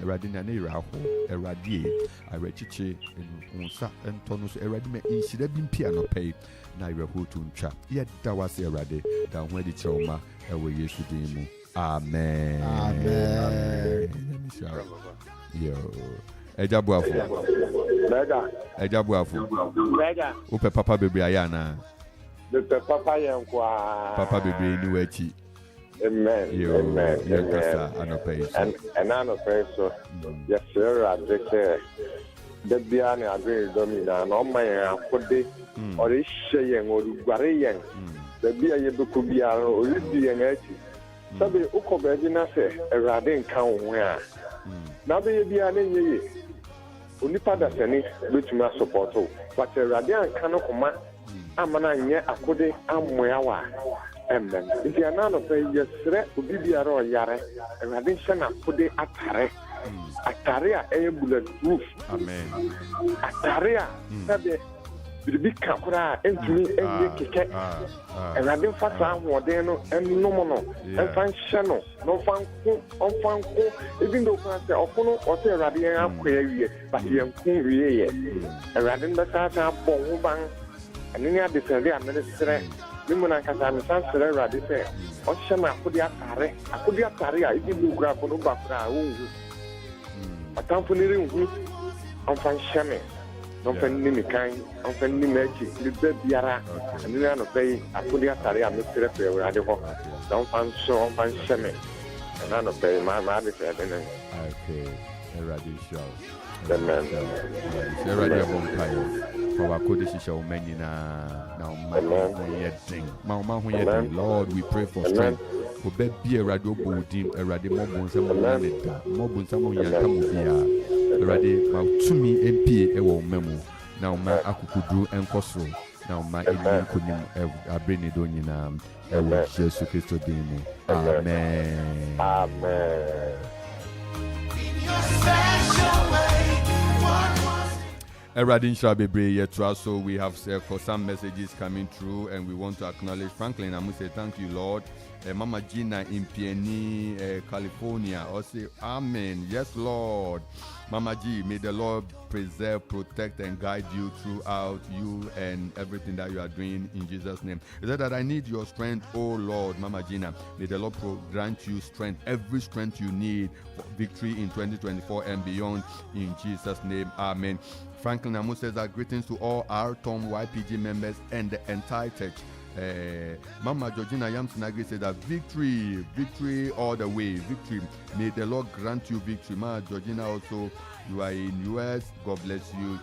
Radina Raho, a radiate, a rechiche, and Unsa and Tonus, a radime, she had been piano pay, Naira Hutun chap. Yet that was a radi, down where the Choma, away yesterday. Amen. Yo. Ejabuafu. Upe Papa Bebe ayana. Papa yankwa. Papa Bebe ni wechi. Amen. Yo. Amen. Yankasa anopay. And anopay so. Yes sir, adeke. The biane ade domina no man akode. Ori hyeyen ori gware yen. The bia ye beku bia ori di yen achi. Sabe ukobeji na se erade nka wo a. Na be ye bia na nyeye. Onipa da sani betuma support o. But erade anka no koma amana nye akode amoya wa. Amen. If you are not of a yesre, obi biara oyare. Erade hye na akode atare. Atare a bulletproof. Amen. Atare a sabe biribi kakura entumi enye keke erade fasa ahoden no ennom no enfan hye no no fanko even though can say opono ote erade yan akoya wie but yanku wie ye erade mbesa bo ho ban enini adesere amesere nimuna kasa mesansere erade se o hye na akodi atare a ibi bu kura kono ba kura wonhu atamfo ni renhu enfan hye me. Don't find me kind, don't find me magic, the babyara, and then I'll pay. I put the Atari, I'm Mr. Radio. Don't find so on find Shemmy, and I'll pay my mother. Okay, a radio show. The man, the radio bonfire. our code is show many now my Lord, we pray for strength. For be a radio bodim, a radio mobile, some mobile, some young radio to me MP a memo. Now my Akukudu and Kosro. Now my enemy couldn't bring it on in Jesus Christ demo. Amen. Amen. Eradin Shabebre Yetra, so we have some messages coming through, and we want to acknowledge Franklin. I must say thank you, Lord. Mama Gina in PNE, California. Or say Amen. Yes, Lord. Mama G, may the Lord preserve, protect, and guide you throughout you and everything that you are doing in Jesus' name. Is that I need your strength, oh Lord, Mama Gina. May the Lord grant you strength, every strength you need for victory in 2024 and beyond in Jesus' name. Amen. Franklin Amu says that greetings to all our Tom YPG members and the entire church. Mama Georgina Yamsinagri said that victory all the way, victory. May the Lord grant you victory. Mama Georgina also, you are in US, God bless you.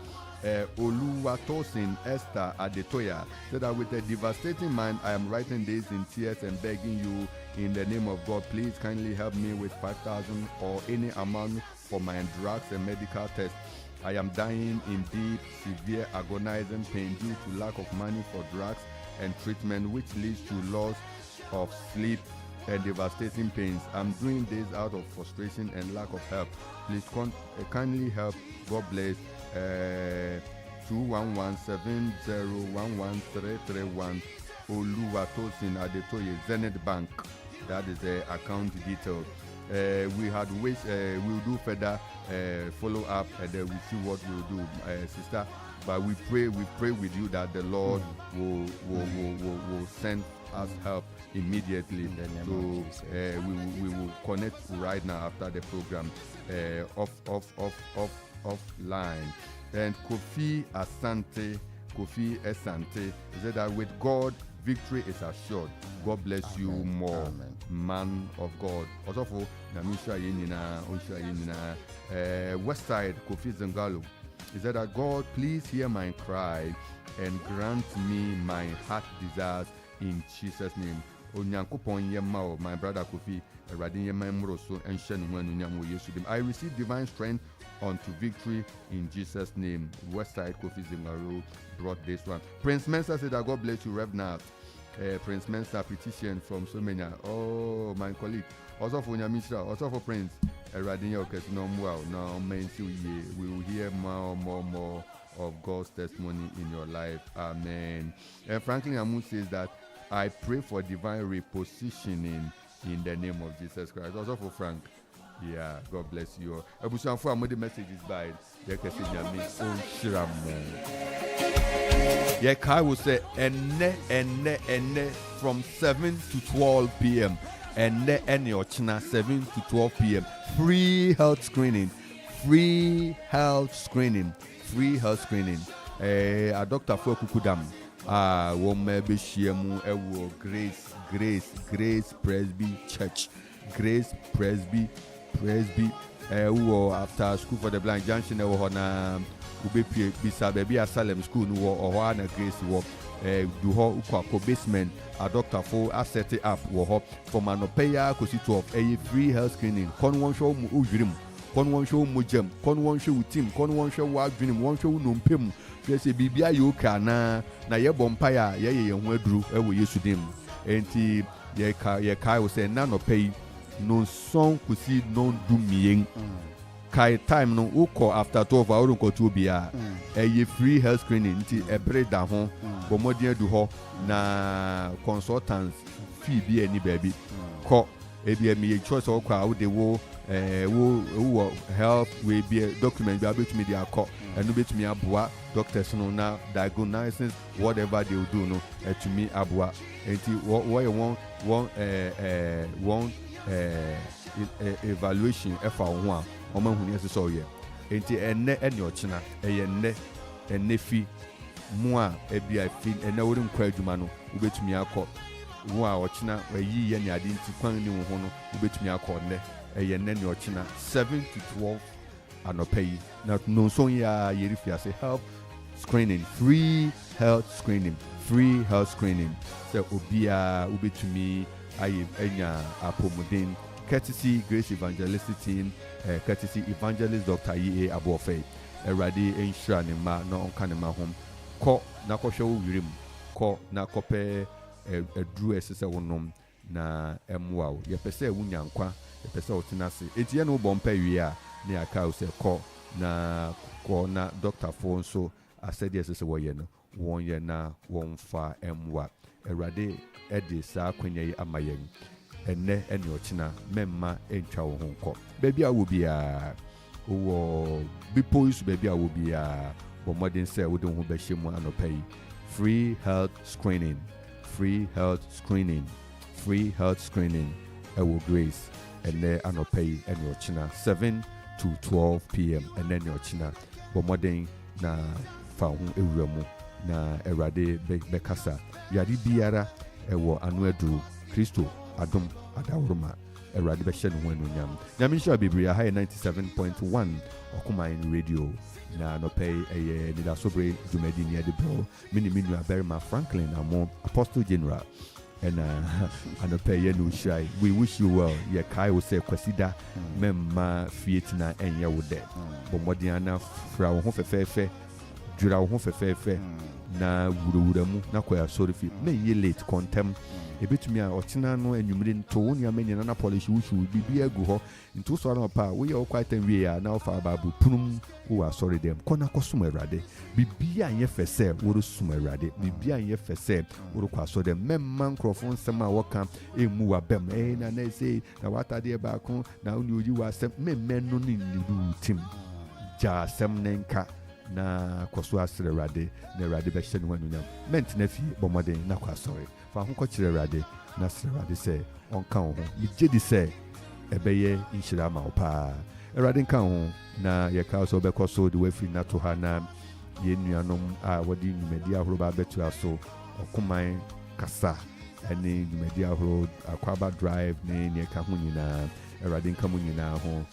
Oluwatosin Esther Adetoya said that with a devastating mind, I am writing this in tears and begging you in the name of God, please kindly help me with 5,000 or any amount for my drugs and medical tests. I am dying in deep, severe, agonizing pain due to lack of money for drugs and treatment, which leads to loss of sleep and devastating pains. I'm doing this out of frustration and lack of help. Please kindly help. God bless. 211-7011-331 Oluwatosin Adetoye, Zenith Bank. That is the account detail. We had wish we'll do further follow up, and then we see what we'll do, sister. But we pray with you that the Lord will send us help immediately. So we will connect right now after the program, offline. And Kofi Asante said that with God, victory is assured. God bless you more. Amen. Man of God. Also for Namisha Yenina, West Side, Kofi Zengalo. He said that God, please hear my cry and grant me my heart desires in Jesus' name. Onyankopon my brother Kofi, I receive divine strength unto victory in Jesus' name. Westside Kofi Zengaro brought this one. Prince Mensa said that God bless you, Rev Nat. Prince Mensa petition from so many. Oh, my colleague. Also for Nyamisha, also for Prince. We will hear more of God's testimony in your life. Amen. And Franklin Amu says that I pray for divine repositioning in the name of Jesus Christ. Also for Frank. Yeah, God bless you. For the messages by yeah, Kai will say ene from 7 to 12 p.m. and your china 7 to 12 p.m. Free health screening. A Dr. Fokukudam. Maybe Shiemu Ewo Grace Presby Church. Grace Presby. After School for the Blind Junction, Ubepi Bisa Baby Asylum School, or Wana Grace Walk. Do ho ukwa basement a doctor for set it up wo from anopeya kosito of a free health screening kon won show mu udwrim kon won show mu jam kon won show team kon won show wa adwrim won show no mpem say bibia yo ka na ye bompaya ye ho aduru e wo Yesu dem enti ye kai wo say na no pay no son kosi no do mien kai time no uko after 12 hours ko to bia a free health screening nti e break down ho bomodien du ho na consultants fee bi any baby ko e bi me choice o kwa de wo health we be document bi abetumi dia ko enu betumi aboa doctors no na diagnosis whatever they will do no etumi aboa enti what you want evaluation efa ho a Oman Hunia so ye. Enti ene ochina ene fi mua ebia fi ene worim kwa adwuma no ubetumi akọ wo a ochina wayi ye ne ade nti kwan ne ho no ubetumi akọ ne ochina 7 to 12 anopai na no so ya yeri fi ase help screening, free health screening. So Obia Ubi to me, I enya apomodin, courtesy Grace Evangelistic Team, courtesy Evangelist Dr. E.A. Abofe, Eradi Enshra Nima, no Kanema home, ko na kosho wirim, ko na kope drew esese wonom na emwa ye pese wunyankwa ye pese otinase etie no bompa wi a ne aka ose ko na Dr. Fo nso asede esese wo ye no won ye na won fa emwa Erade edi sa kwanya yi amayen enne ene ochina memma entwa wo ho ko baby a wo bia wo bipo isu baby a wo bia bo modern say wo de ho be hyemu anopai free health screening Ewo Grace and then anopai and your china 7 to 12 p.m. and then your china bo modern na fa ho ewuramu na Erade bekasa yadi biara ewo anu edu Kristo adom adawroma Erade be hye no ho anunyam nyame sha bibria high 97.1 Okuman radio na no pay Anidaso Bere Dumedi near the bro mini Barima Franklin amo Apostle General and no pay no shy we wish you well ye kai will say kwasida memma fietina enya wo de bomodiana fra wo ho fefefe dura wo ho fefefe na wurawuramu na kwaya sorry fi na ye late contem ebetumi a ochina no anwumire nto woni amenya na polish wushu bibi agu ho nto so na pa we ye quite we ya na ofa babu punum wo sorry dem kona kosum Erade bibi anye fese wo sum Erade bibi anye fese wo kwa so dem memma nkrofo nsem a woka emu wa bem na say na wata de ba ko na oni oyi wa sem memenu ni nidu tim ja sem nenka na kwaso asere Erade na Erade be hye no anunyam ment na fi bomoden na kwasore fa ho ko kire Erade na asere Erade se onka ho mi jedi se ebeye inshira ma opa Erade nka ho na ye ka so be kwaso de wafi na to ha na ye nuanom a wodi numedi ahoro ba betu aso okuman kasa ene numedi ahoro Akwaba drive ne ka ho nyina Erade nka mo nyina ho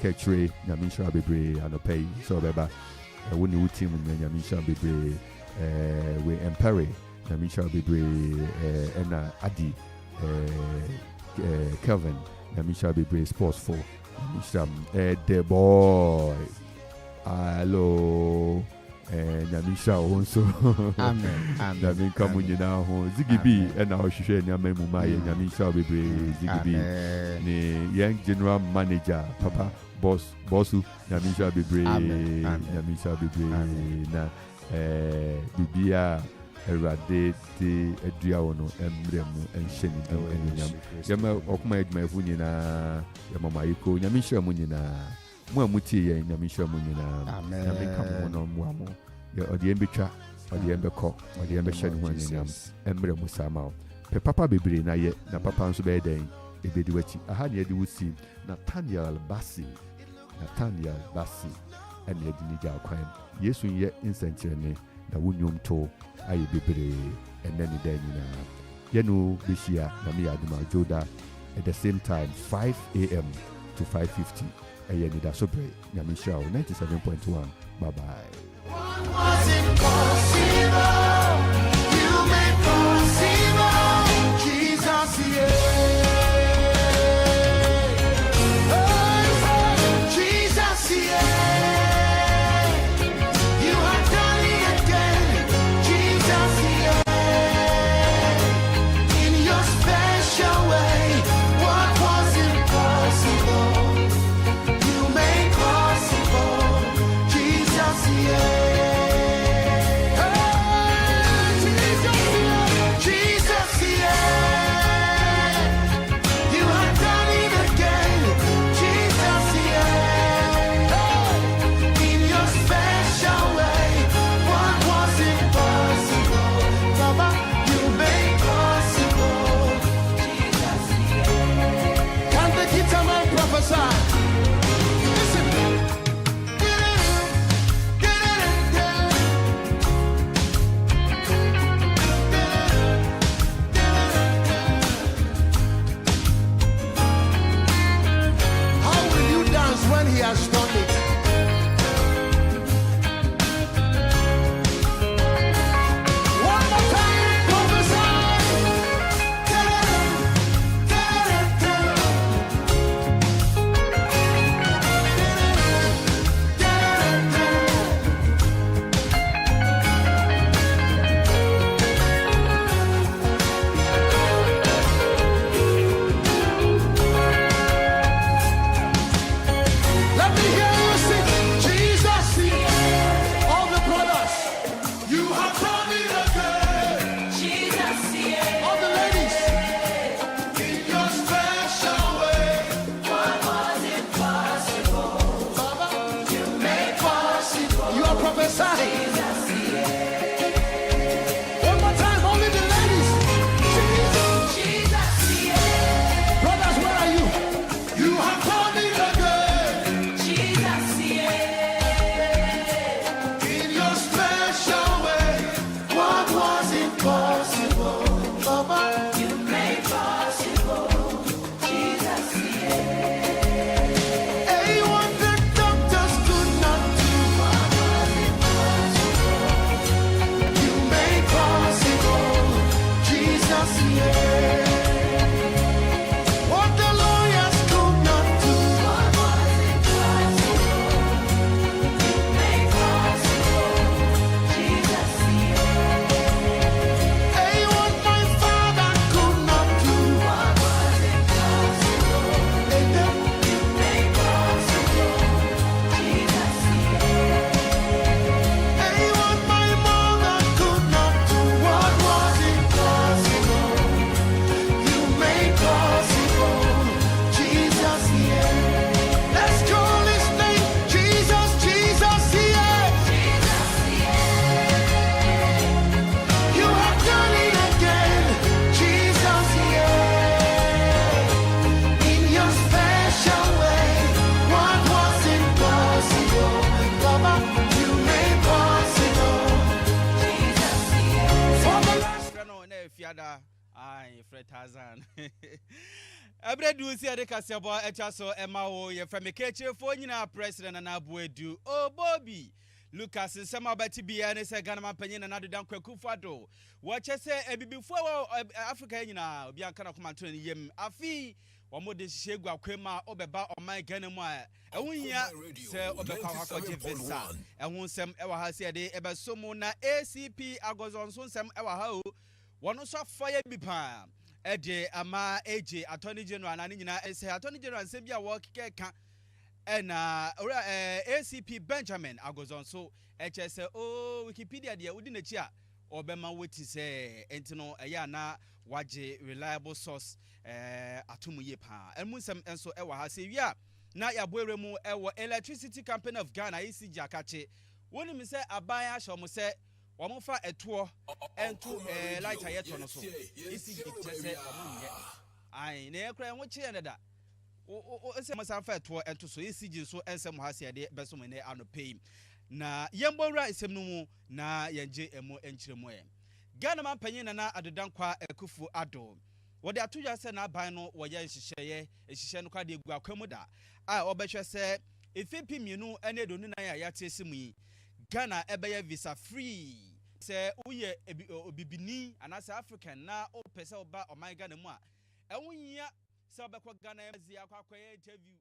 Ketchre Nyamisha Bebre Anopay so beba woni wutim Nyamisha Bebre we empire Nyamisha Bebre ena Adi Kelvin Nyamisha Bebre sports for Nyamisha the boy hello Nyamisha also Amen. Amen. Come on now, Zigibi and our Shisha Nyamemu Maya Nyamisha Bebre Zigibi ni young general manager Papa Bossu Nyamisha Bebre Nyamisha Bebre na Bibia Erade de Eduaono Emremu and Sheni Enyam Yama Okuma Edmefu Nyina Yama Mayiko Nyamisha Munina Muamuti ya Nyamisha Munina Amen. Yamika Mono Muamo ya Odiembecha Odiembeko Odiembe Sheni Huanyam Emremu Samao Pe Papa Bebre na ye na Papa nso be den ebedi wachi aha ne edi wusi Nathaniel Basi ene edi ni ja kwan Yesu ye insenkyerene na wonyom to aye bebre ene ni dan nyina yenu bishia na me aduma joda at the same time 5 a.m. to 5:50 Anidaso Bere Nyame Show 97.1 bye bye. What was impossible, you made possible, Jesus, Jesus, you have done it again, Jesus, in your special way. What was impossible, you made possible, Jesus, he has done it. Tarzan. Ebre du si ade kasebo echa so ema wo ye from Kechefo nyina president na abuedu. Oh Bobby. Lucas nsema beti bia ne se Ghana mampanyin na nadodan Akuffo do. Wo che se ebibifo Africa nyina obi anka na komanto ne yem. Afi wo de hye gu akwema obeba oman Ghana mu a ehunhia se obeka akwaje visa. Ehun nsem ewa ha se ade ebesomu na ACP agozonso nsem ewa ha o. Wono so fire bi pa. Ede ama AJ Attorney General na nyina ese Attorney General nsem bia wo keka ena ACP Benjamin agozonso HSE Wikipedia de wudi na chi a obema woti se entino eya na waje reliable source atomu ye pa emu nsem enso ewa ha se wi na ya boere mu ewo Electricity Company of Ghana ECG akache woni mi se aban a hye mo se wo fa eto entu light ayeto no so ECG chese omunye ai na ekra enwo chi eneda o ese masanfa eto ento so ECG so ensem ha se de beso me ne anope na yembowra esem no mu na yenje emo enchiremu Ghana mampanyin na adodankwa Akuffo ado wode atoya se na ban no wo ye nhihye no kwade egu akwamu da a obehwe se efipi mienu ene do nina ya yate esimu yi Ghana ebeye visa free se uye obibini anase African na o pese oba o my Ghana mu a ehunhia se obekwa Ghana ezi akwa interview